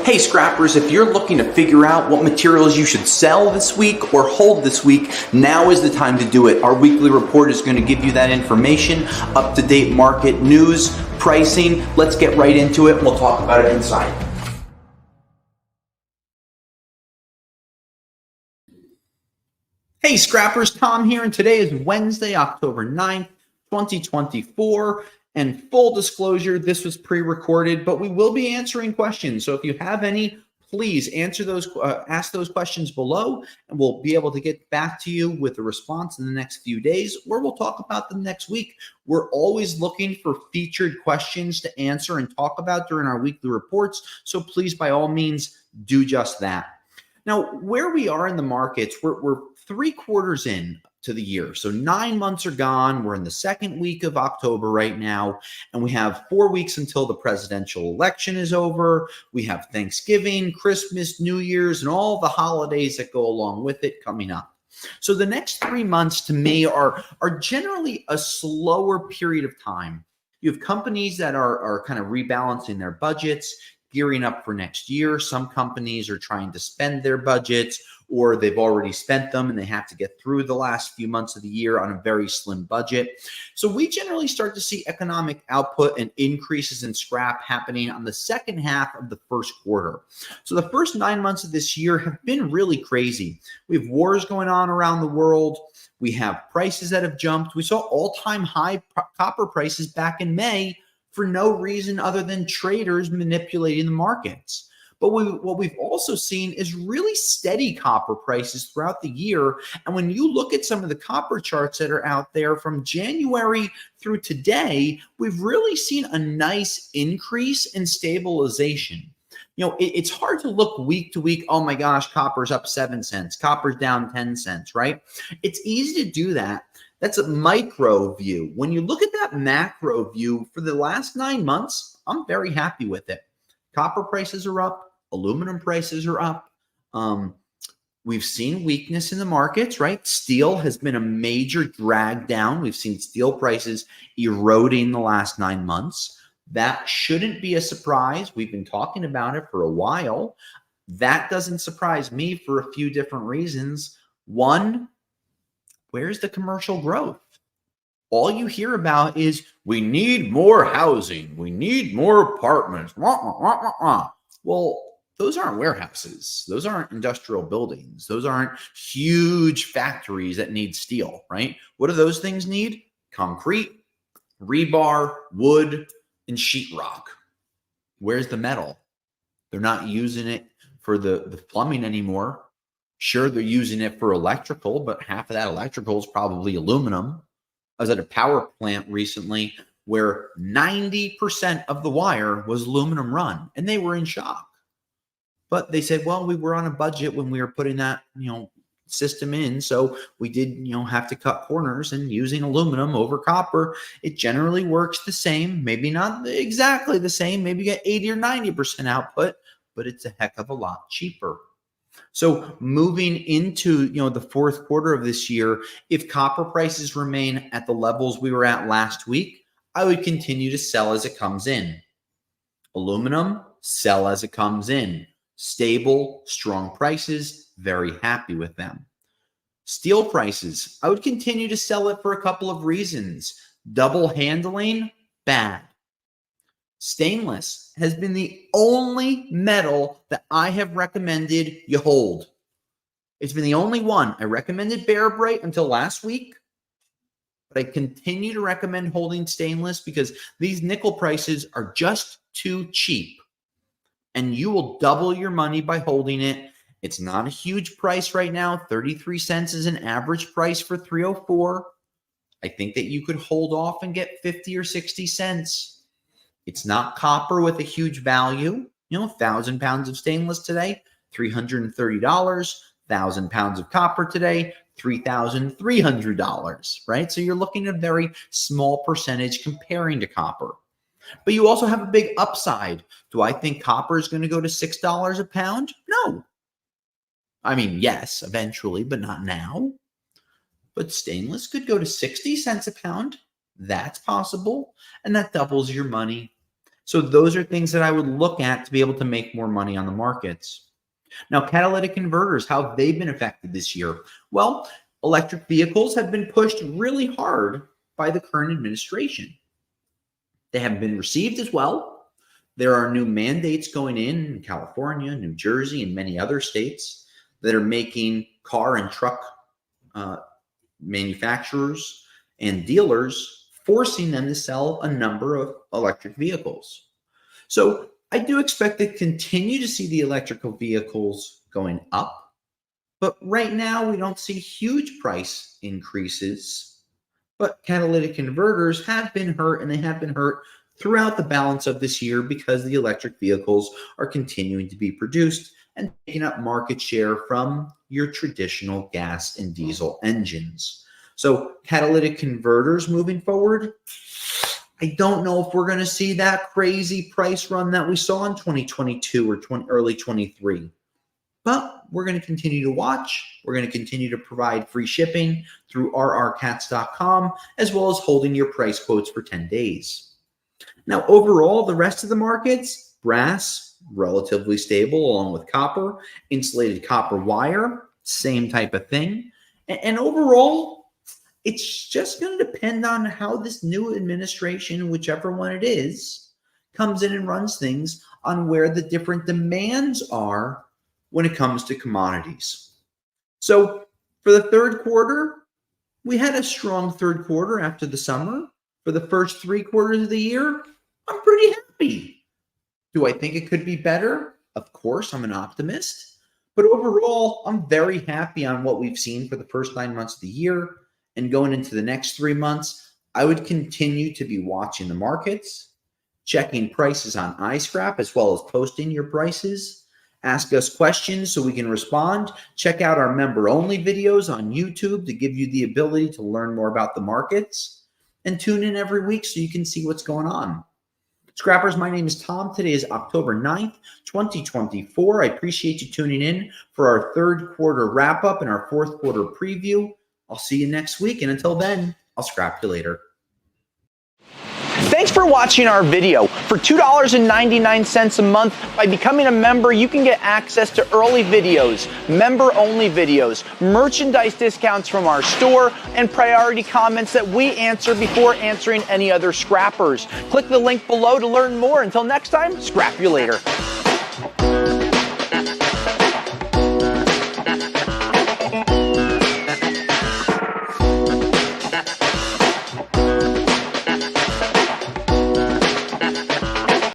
Hey scrappers, if you're looking to figure out what materials you should sell this week or hold this week, now is the time to do it. Our weekly report is going to give you that information, up-to-date market news, pricing. Let's get right into it. We'll talk about it inside. Hey scrappers, Tom here, and today is Wednesday, October 9th, 2024. And full disclosure, this was pre-recorded, but we will be answering questions. So if you have any, please answer those, ask those questions below, and we'll be able to get back to you with a response in the next few days, or we'll talk about them next week. We're always looking for featured questions to answer and talk about during our weekly reports. So please, by all means, do just that. Now, where we are in the markets, we're 3 quarters in to the year. So 9 months are gone. We're in the second week of October right now, and we have 4 weeks until the presidential election is over. We have Thanksgiving, Christmas, New Year's, and all the holidays that go along with it coming up. So the next 3 months to me are generally a slower period of time. You have companies that are kind of rebalancing their budgets, gearing up for next year. Some companies are trying to spend their budgets, or they've already spent them and they have to get through the last few months of the year on a very slim budget. So we generally start to see economic output and increases in scrap happening on the second half of the first quarter. So the first 9 months of this year have been really crazy. We have wars going on around the world. We have prices that have jumped. We saw all-time high copper prices back in May for no reason other than traders manipulating the markets. But what we've also seen is really steady copper prices throughout the year. And when you look at some of the copper charts that are out there from January through today, we've really seen a nice increase in stabilization. You know, it's hard to look week to week. Oh my gosh, copper's up 7 cents, copper's down 10 cents, right? It's easy to do that. That's a micro view. When you look at that macro view for the last 9 months, I'm very happy with it. Copper prices are up. Aluminum prices are up. We've seen weakness in the markets, right? Steel has been a major drag down. We've seen steel prices eroding the last 9 months. That shouldn't be a surprise. We've been talking about it for a while. That doesn't surprise me for a few different reasons. One, where's the commercial growth? All you hear about is we need more housing. We need more apartments. Well, those aren't warehouses. Those aren't industrial buildings. Those aren't huge factories that need steel, right? What do those things need? Concrete, rebar, wood, and sheetrock. Where's the metal? They're not using it for the plumbing anymore. Sure, they're using it for electrical, but half of that electrical is probably aluminum. I was at a power plant recently where 90% of the wire was aluminum run, and they were in shock. But they said, well, we were on a budget when we were putting that, system in. So we did, have to cut corners, and using aluminum over copper, it generally works the same. Maybe not exactly the same. Maybe you get 80 or 90% output, but it's a heck of a lot cheaper. So moving into, the fourth quarter of this year, if copper prices remain at the levels we were at last week, I would continue to sell as it comes in. Aluminum, sell as it comes in. Stable, strong prices, very happy with them. Steel prices, I would continue to sell it for a couple of reasons. Double handling, bad. Stainless has been the only metal that I have recommended you hold. It's been the only one. I recommended Bear Bright until last week, but I continue to recommend holding stainless because these nickel prices are just too cheap. And you will double your money by holding it. It's not a huge price right now. 33 cents is an average price for 304. I think that you could hold off and get 50 or 60 cents. It's not copper with a huge value. 1,000 pounds of stainless today, $330. 1,000 pounds of copper today, $3,300, right? So you're looking at a very small percentage comparing to copper. But you also have a big upside. Do I think copper is going to go to $6 a pound? No. I mean, yes, eventually, but not now. But stainless could go to 60 cents a pound. That's possible. And that doubles your money. So those are things that I would look at to be able to make more money on the markets. Now, catalytic converters, how have they been affected this year? Well, electric vehicles have been pushed really hard by the current administration. They have been received as well. There are new mandates going in California, New Jersey, and many other states that are making car and truck manufacturers and dealers, forcing them to sell a number of electric vehicles. So I do expect to continue to see the electrical vehicles going up, but right now we don't see huge price increases. But catalytic converters have been hurt, and they have been hurt throughout the balance of this year because the electric vehicles are continuing to be produced and taking up market share from your traditional gas and diesel engines. So catalytic converters moving forward, I don't know if we're going to see that crazy price run that we saw in 2022 or early 23. But we're going to continue to watch. We're going to continue to provide free shipping through rrcats.com, as well as holding your price quotes for 10 days. Now, overall, the rest of the markets, brass, relatively stable, along with copper, insulated copper wire, same type of thing. And overall, it's just going to depend on how this new administration, whichever one it is, comes in and runs things on where the different demands are when it comes to commodities. So for the third quarter, we had a strong third quarter after the summer. For the first 3 quarters of the year, I'm pretty happy. Do I think it could be better? Of course, I'm an optimist. But overall, I'm very happy on what we've seen for the first 9 months of the year. And going into the next 3 months, I would continue to be watching the markets, checking prices on iScrap, as well as posting your prices. Ask us questions so we can respond. Check out our member-only videos on YouTube to give you the ability to learn more about the markets. And tune in every week so you can see what's going on. Scrappers, my name is Tom. Today is October 9th, 2024. I appreciate you tuning in for our third quarter wrap-up and our fourth quarter preview. I'll see you next week. And until then, I'll scrap you later. Thanks for watching our video. For $2.99 a month, by becoming a member, you can get access to early videos, member-only videos, merchandise discounts from our store, and priority comments that we answer before answering any other scrappers. Click the link below to learn more. Until next time, scrap you later.